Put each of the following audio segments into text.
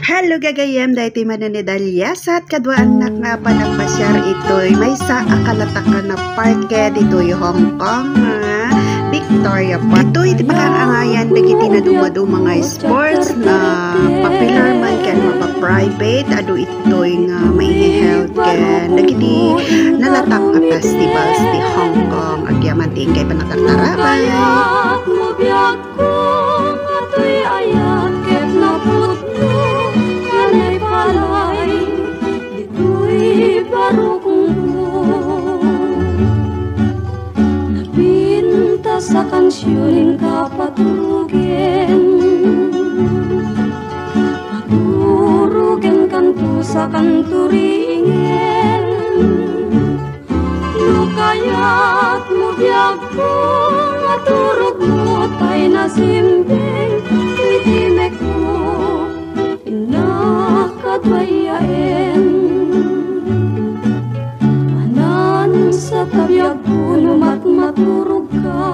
Halo gagayem, dahiti mananidalyas at kadwaan na nga pa nagpasyar ito'y may sa akalatakan na parke dito'y Hong Kong Victoria Park. Ito'y makaangayan dagiti na dumado mga sports na popular man kan mapa-private ado ito'y nga may held kan dagiti nalatak a festivals di Hong Kong agyaman tingkay panatartarabay. Napinta sa kansyoning kapatugin, maturugan kanto sa kanturingin. Lukayat mo biyag ko, maturog mo tay nasimbing, itimek mo, inakadwayain. Sa tabiyag puno maturog ka,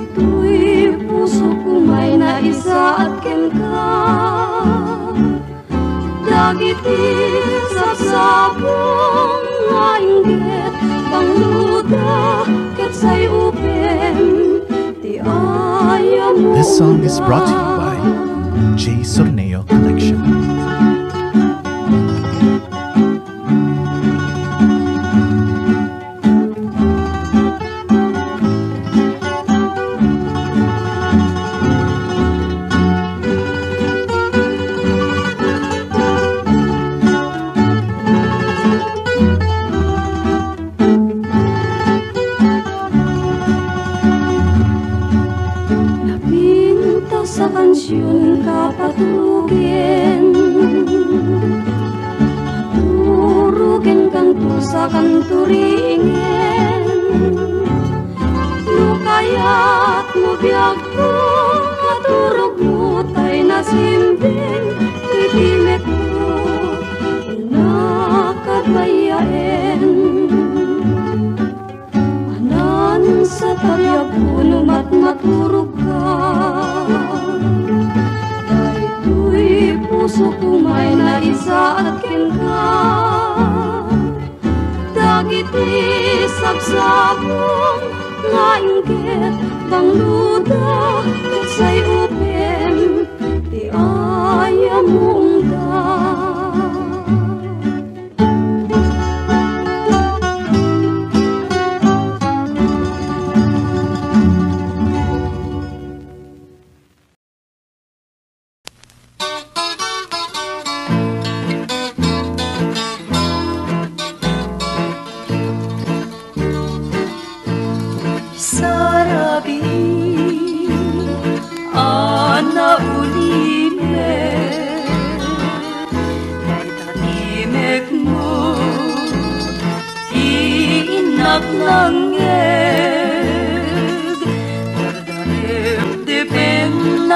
ito'y puso ko may naisa at ken ka. Dagiti sapsapong nga inggit pangluda ket say upem ti ayam mo. This song is brought to you by J. Sorneo Collection. Sa kansyon kapatugin, maturugin kanto sa kanturingin. Lukayat mo biyag ko, maturog mo tay nasimbing, itimet mo, inakadwayain. Anan sa tabiyag puno maturog ka, puso ko may naisa at ken ka. Dagiti sapsapong nga inggit pangluda ket say upem ti ayam mong da.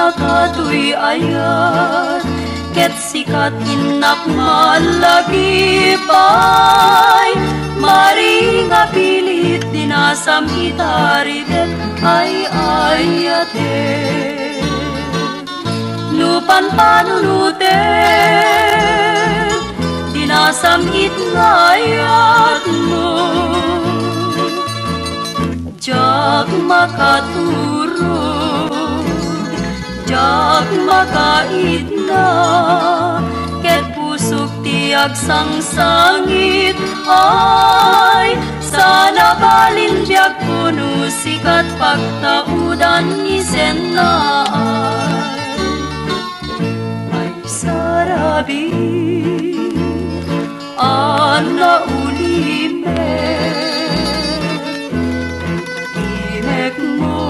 Katoy ayat ket sikat inak malagipay mari nga pilit dinasam itaridet ay ayate nupan panunutet dinasam itngayat mo jak makaturog jak makait na ket pusok tiyak sangsangit ay sana balin biag puno sikat pagtaudan isen na ay sarabi ana ulime imek mo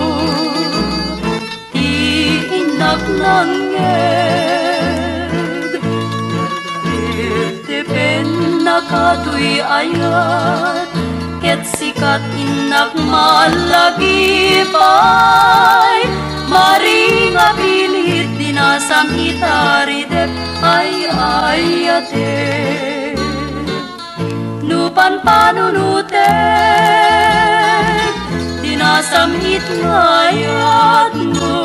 nangeg Depen nakatoy ayat ket sikat inak malagipay mari nga pilit dinasam itaridep ay ayate nupan panunutek dinasam itngayat mo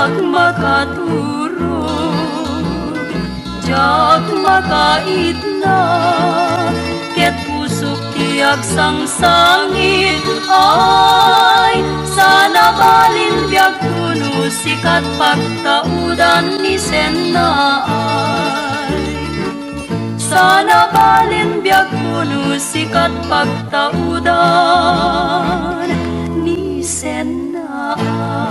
jak makaturog, jak makaitna, ket pusok tiyak sangsangit, ay sana balin biag kuno sikat pagtaudan ni Senaay. Sana balin biag kuno sikat pagtaudan ni Senaay.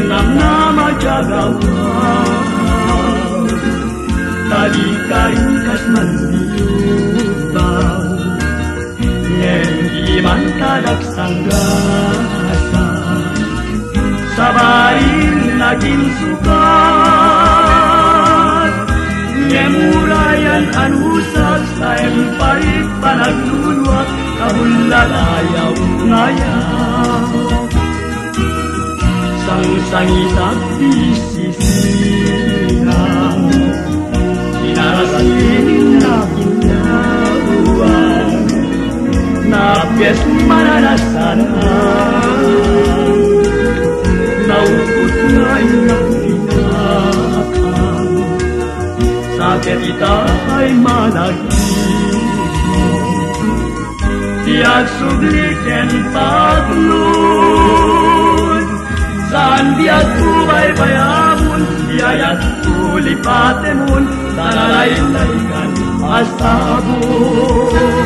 nama jagawa tadi karingkas mandiutang ngen iman tadak sanggasa sabarin naging sukat ngemurayan anusak sa emparit panagluluak kabulalayaw ngayaw sang-sangitak disisilang sinarasin na pinauan na piyes mananasanan naukot nga'y napinakang sakit ita'y malagim tiyak subliken paglun saan diat kubay bayamun diayat kulipatemun tanalay-laykan asabun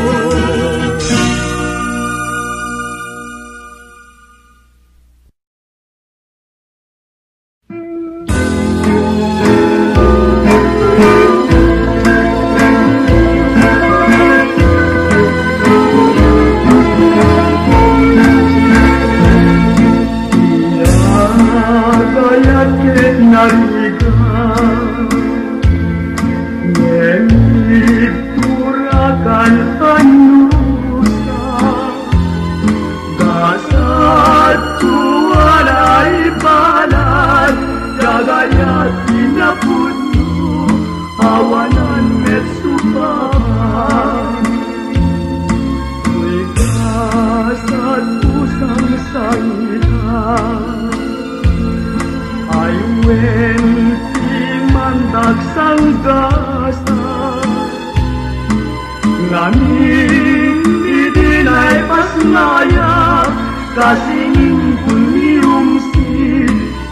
kasingin kuniungsi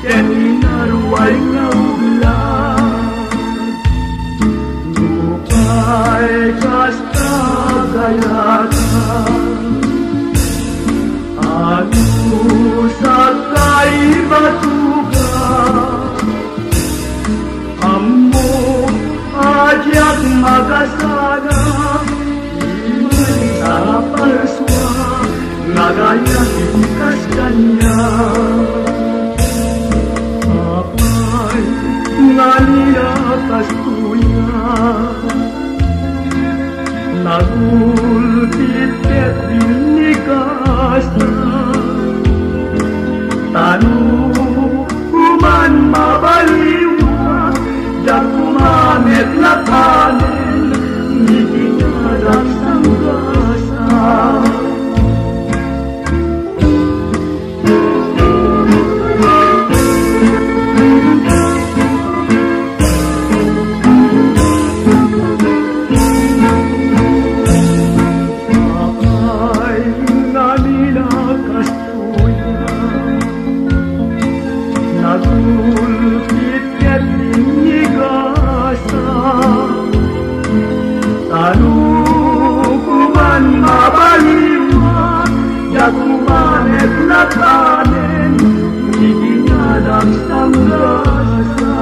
keminarway ngaulan lupay kasta gayatan anu sakay batuga ammo ajak magasana iman sa palswa nagaya ikas kanya apay nganira kastunya nagultit dinikasta tanu kuman mabaliwa jak kumamet latanen nikinarap sanggasa kumanet latanen iginadang sanggasa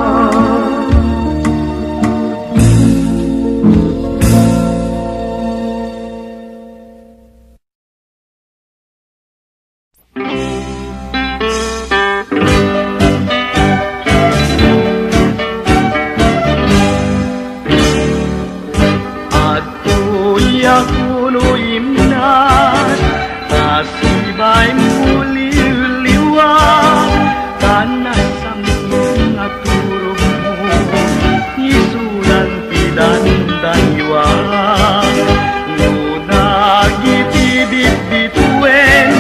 Atuya kuno imnas nasibay muliliwang kanas ang naturog mo isulan pinandaniwang ngunagitibit bituen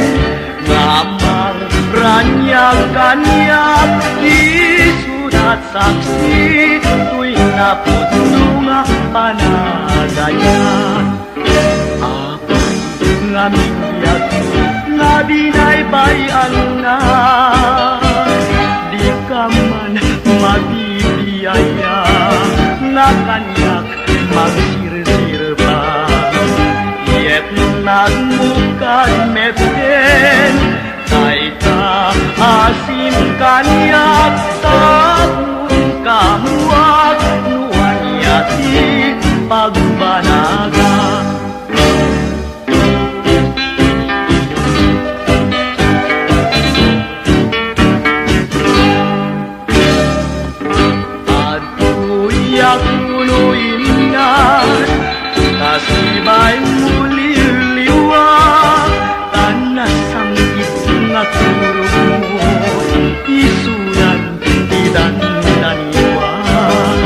ngamang ranyag-kanyag isulat saksi tuwing naputulunga panagayan ngaming nga dinay bayan na di ka man mabibiyaya nga kanyak magsir-sir pa yet nagmukad meten tay ka asin ka kanyak tapon kamuak nuan yati pagbanaga. Atuyak punuin na kasibay muli liwag tanasangkit nga turong mo isunan tidan naniwag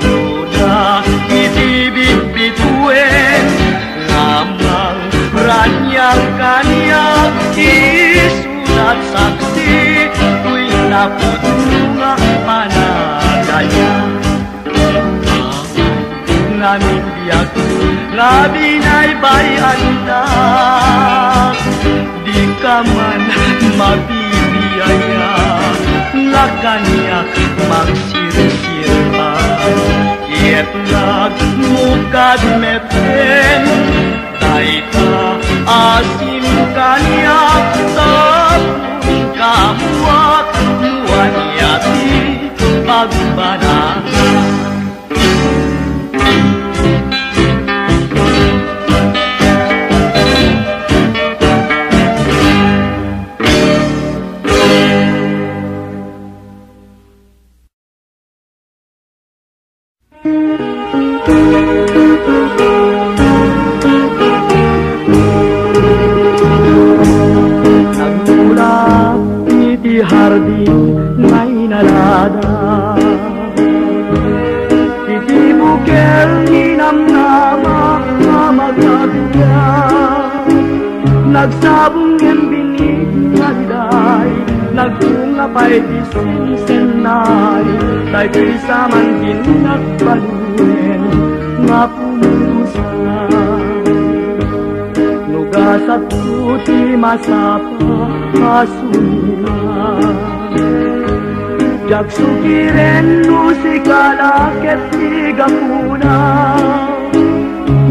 nuda itibig bituin ngamang ranyak kanyak isulat saksi tuwing naputunga panagaya. Namin biyak labinay bayan na di ka man mabibiyaya nga kanyak magsirpa yet nagmukad meten tay ka asim kanyak tapon kamuak nuan yati pagbanaga. Nagulap iti hardin ngay nalada iti bukel ni namnama nga magkabigya nagsabong yung binig nga hiday nagtunga pa'y isinsenay tayo isaman ginagbaluin nga pumusa nugasat puti masapa kasunina jagsukiren nusikala ket tigapuna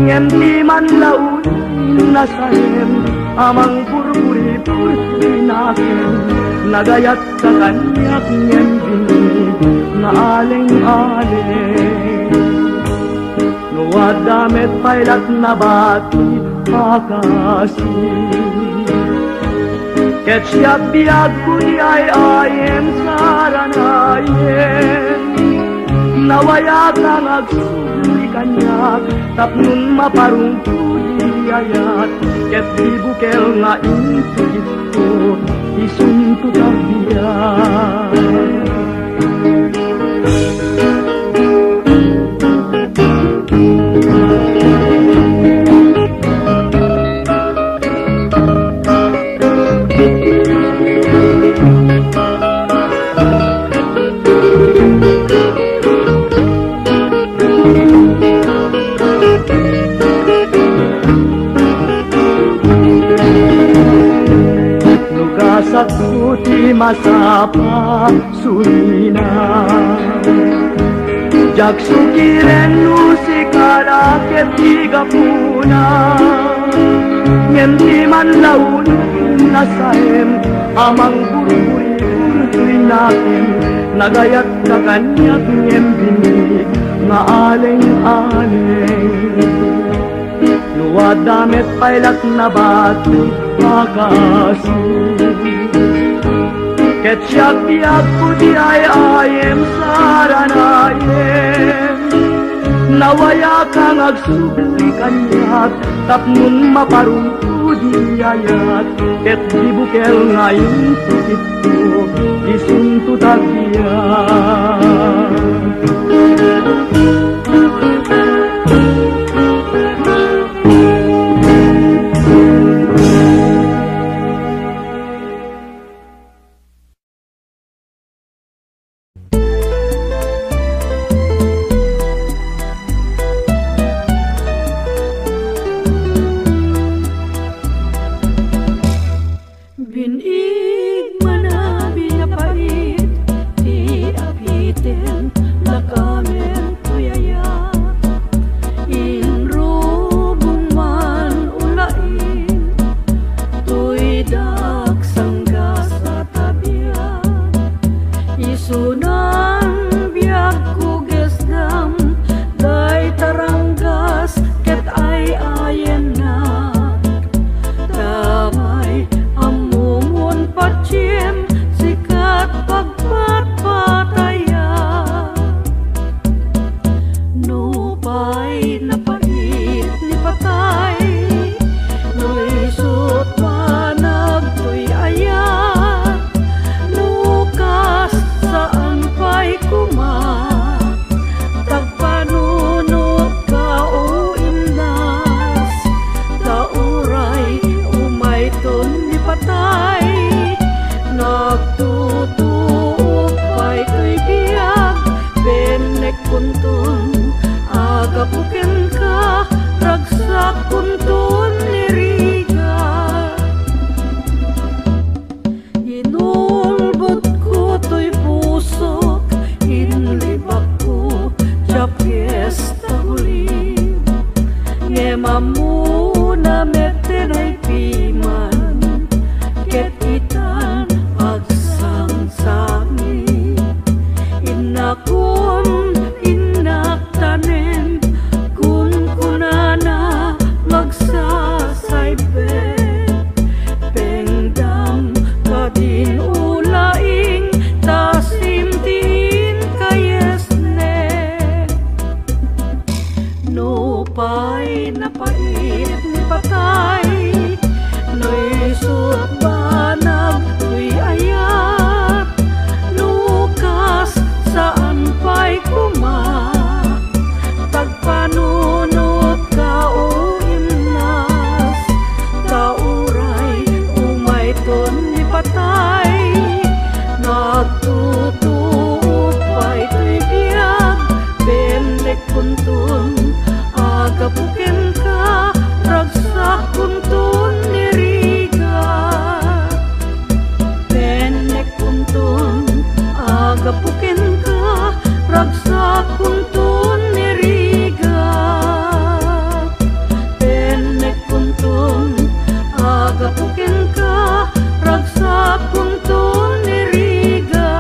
ngem man laun nasayem amang burburi-burburi nakin nagayat sa kanyak ngem binig na aleng-aleng nuwad damet pailat na bati akasi ket siya biyag kuni ay ayem saranayen nawaya kang agsuli kanyak tapnun maparungkuli ayat ket dibukel nga into ito isunto tabiyan. Nugasat puti masapa sulina jagsukiren nusikala ket tigapuna ngem man laun nasaem amang burburi-burburi natin nagayat ka kanyak ngem binig nga aleng-aleng nuwad damet pailat na bati akasi ket siya biyag puti ay ayem saranayen nawaya kang agsubli kanyak tapnun maparungkudi ayat ket dibukel ngayon ito isunto tagiyan. Binig manabi na pait di Sunan biag ko gesdam, day taranggas ket ay ayen na. Damay amumun paciem sikat pagpatpataya. Nupay napait ni patay, no'y sut managtoy ayat. Lukas saan pa'y kuma, tagpanunot ka o imnas. Dauray umayton ni patay, nagtutuop pa'y to'y biyag. Benek kuntun, agapuken ka, ragsak kuntun ni Riga. Inulbot ko to'y pusok, inlibak ko sa piyesta huli. Ngemamuna meten ay piman, ket itan agsangsami. Inakun inaktanen, kun kunana magsasaybe. Pengdam kadin ulaing, tasimtiin kayesne. Nupay napait ni patay, no'y sut banag to'y ayat. Lukas saan pa'y kuma, tagpanunot ka o imnas. Tauray umayton ni patay, nagtutuop pa'y to'y biyag. Benek kuntun, agapuken ka, ragsak kuntun ni Riga. Benek kuntun, agapuken ka, ragsak kuntun ni Riga. Benek kuntun, agapuken ka, ragsak kuntun ni Riga.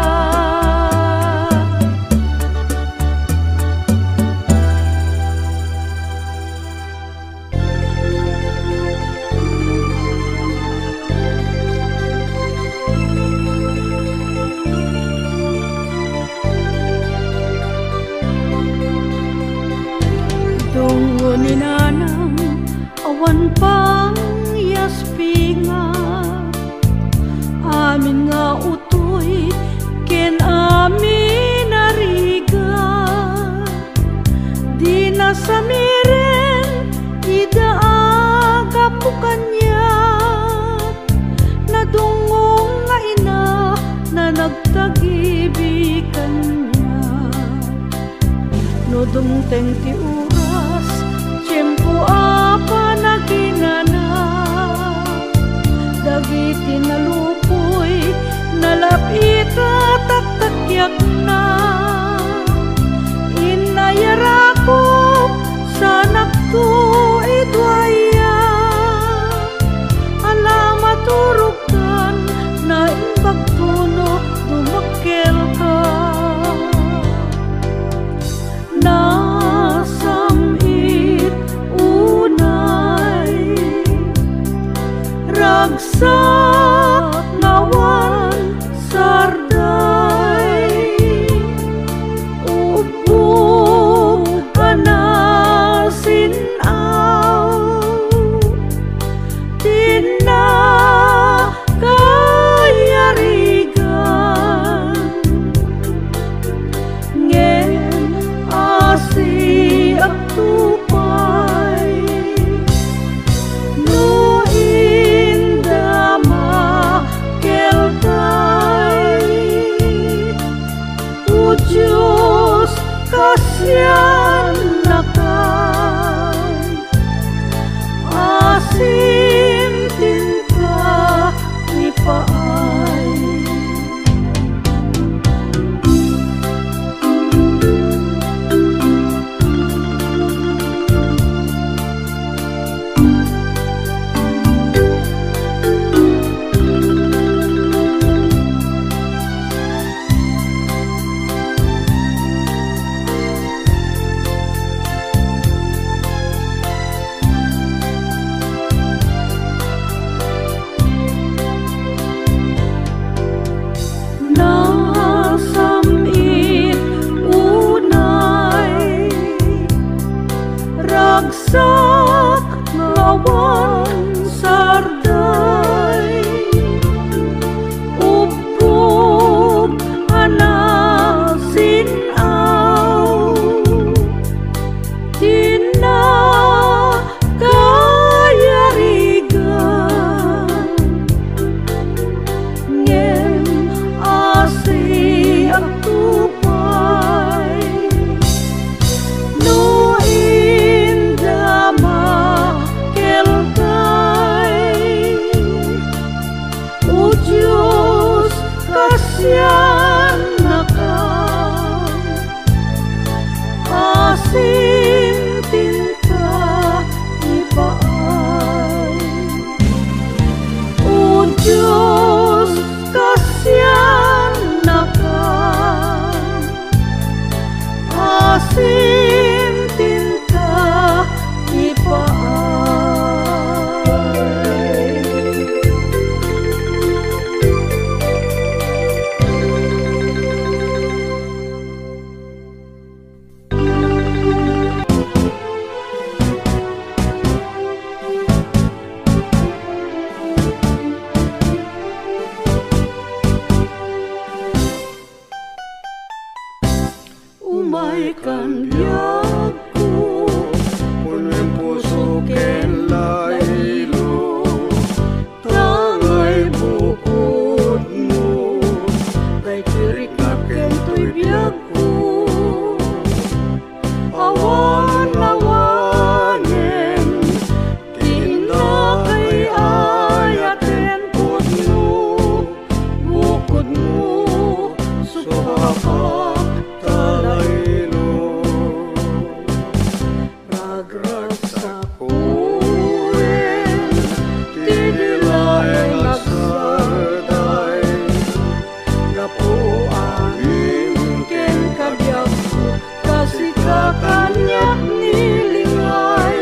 Tungo ni nanang awan pang yaspinga, amin nga utoy ken amin nariga. Di na samiren idaaga po kanya, nadungong nga ina na nagtagibikan niya. No dumteng ti oras, tiyempo apa naginana. Dagiti nalupoy, nalapita taktakyak na. Inayarakop sa nakto idwaya, alamat turukan na imbagtuno dumakkel ka. Nasamit unay, ragsak ngawan sarday. Upo ka na sinaw, di na kayarigan. Ngen asi at tupay, no indama keltay. O Diyos, kasyan na kay, asintin ka ni paay. umay kan biag ko Puno'y puso ken laylo Tangay bukod mo Kay kirik na kento'y biag ko Awan-awanen Tinda kay ayaten pudno Bukod mo Supakak talaylo Ragrag sa Kuwen Tinilaeng agsarday Napuanin ken kabiag ko kasi kakanyak nilingay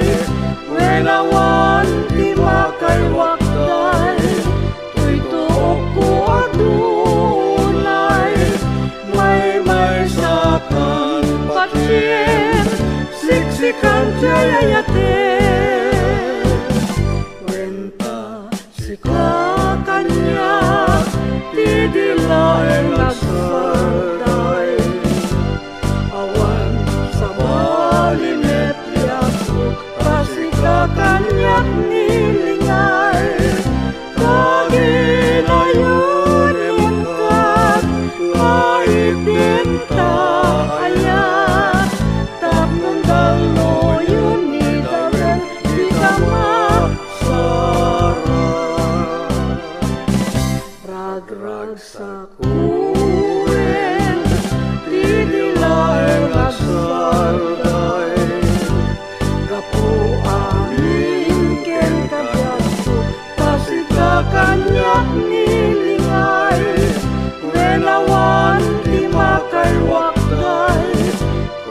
Wenawan di makaiwakday Tuy tuok ko adunay May sakan Patien siksikan jayayaten Wenta si Kakanya Tidilaeng agsarday Awan sa Malimet yaso kasi kakanyak nilingay Kaginayon ingkat maitin taayat Tapnon dalo yun ni Darel di kama Ragrag sa kuwen Tidilaeng agsarday Kapuanin ken kabiyaso kasi kakanyak nilingay Wenawan di makaiwakday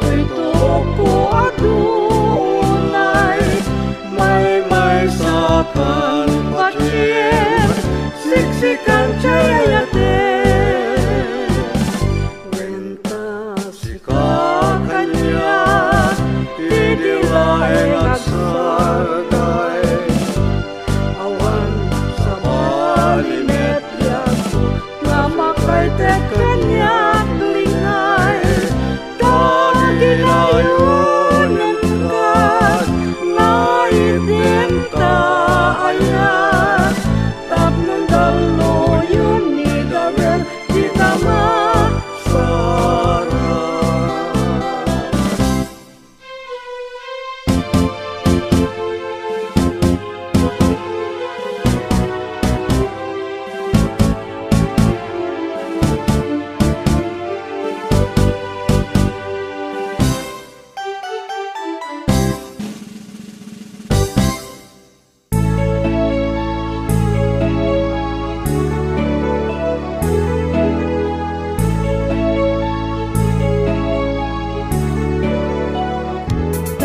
Tuy tuok ko adunay May sakan Patien siksikan jayayaten Wenta si kakanya Tidilaeng agsarday Awan sa Malimet yaso nga makaitek kanyak lingay Kaginayon ingkat naitin taayat Tapnon dalo yun ni Darel di tama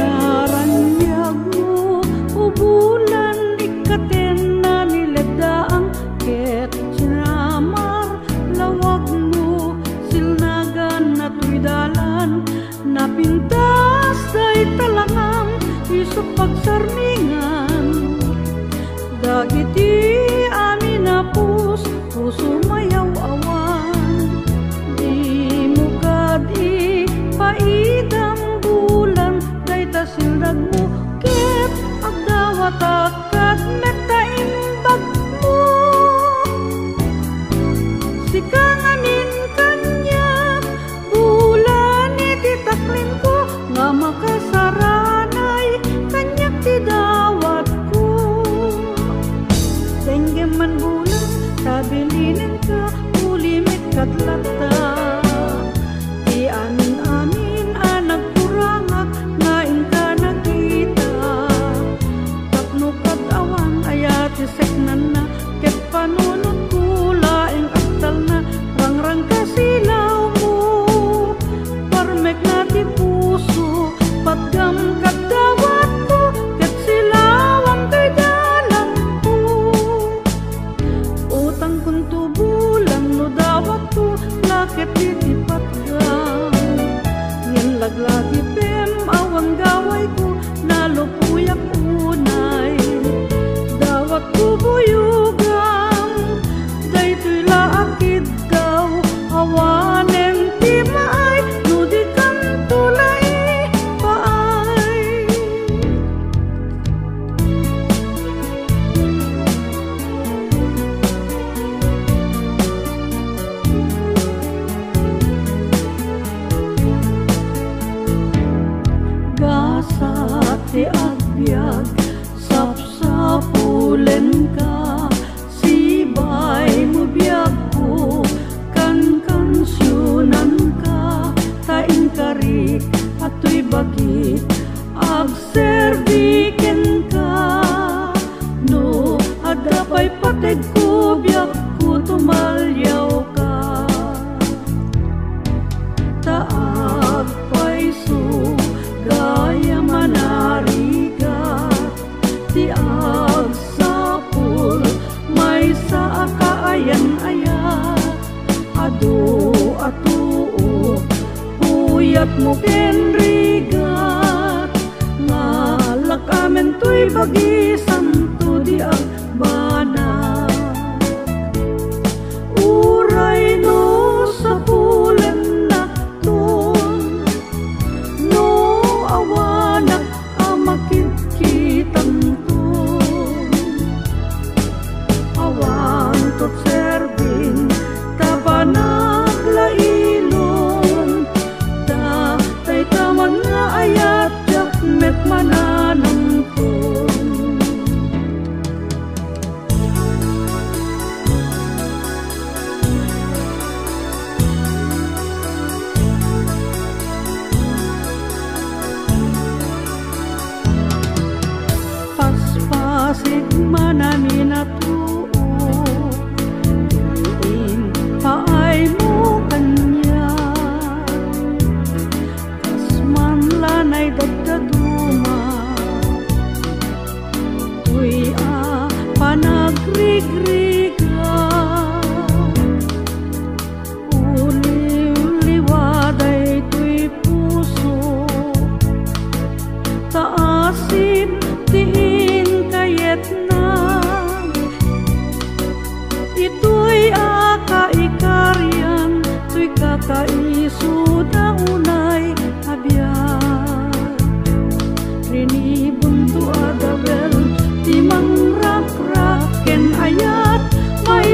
Taranyag mo ubulan ikaten na niladaang ket sinamar lawag mo silnagan na tuy dalan napintas day talangang iso pagsarningan dagiti amin na puso mayaw awan di mo kadi paidang bulan day tasildag mo ket agdawat akat mektainbag mo sikanganin kanyak bulan iti taklin ko nga makasaranay kanyak ti dawat ko Tenggeman bulan tabilinin ka ulimit katlata Ti amin-amin anak kurangak ngain ka nakita Tapno kad awan ayat iseknan na ket panunot ko laing astal na rangrang kasilaw mo Parmek na ti puso patgam kadawat ko ket silawang kay dalang ko Utang kun tubulang no dawat ko agpaiso gaya manarigat ti agsapul may sa kaayan-ayat adu atuo puyat mo kenrigat ngalakamen to'y bagi santo di agbana uray no sa pulen na ton no awanak amakit-kitang ton awan tot serving tabanag lailon da tay taman nga ayat yak met mananang ton paspasig manamin at tuin paay mo kanya kasman lanay dagdaduma tuy panagrigriga uliw-liwaday tuy puso taasin tiin kayet na ito'y akaikaryan to'y kakaiso na unay abyan rinibon to adabel timang rak-raken ayat may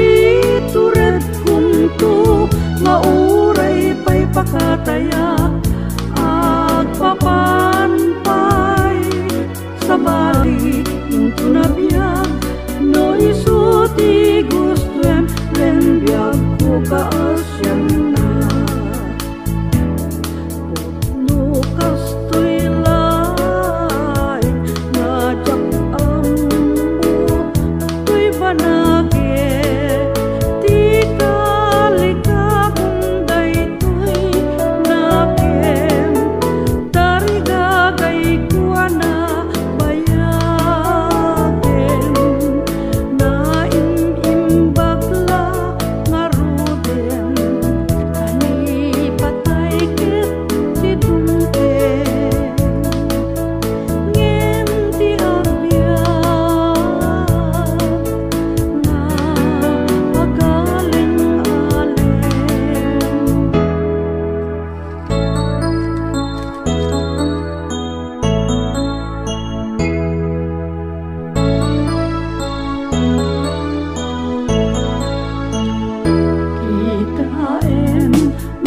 turet kung to nga uray pa'y pakataya agpapanpay sa bali into na biyag no isuti gustuem len biyag ko kaasyan na no kastoy lay najak ambo to'y banage ti kalikakong daytoy nakem tarigagay kuana bayagen na imimbagla nga ruden ani patay ket ti tungken ngem ti agbyag na agaleng-aleng kitaen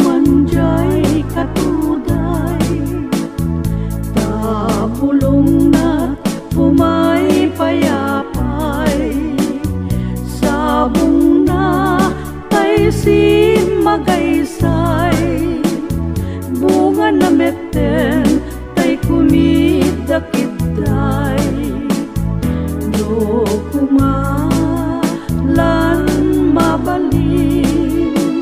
manjay katuday tapulong na pumay payapay sabong na tay simagaysay bunga na meten tay kumidakitday do kumalan mabalin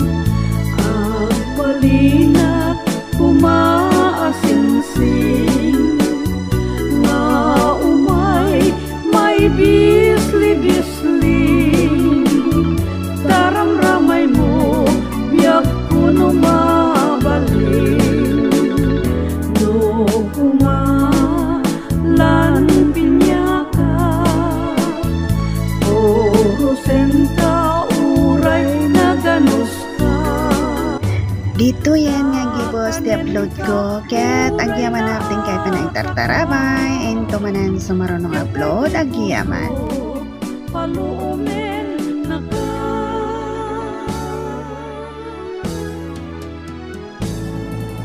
agbalinat kumaasinsing nga umay may bisli-bisling daramramay mo biyak kuno mabalin do kumalan pinyaka senta uray na ganus ka Dito yan nga gibos di upload ko ket agyaman natin kay panay tartarabay ento manan sumarunong upload agyaman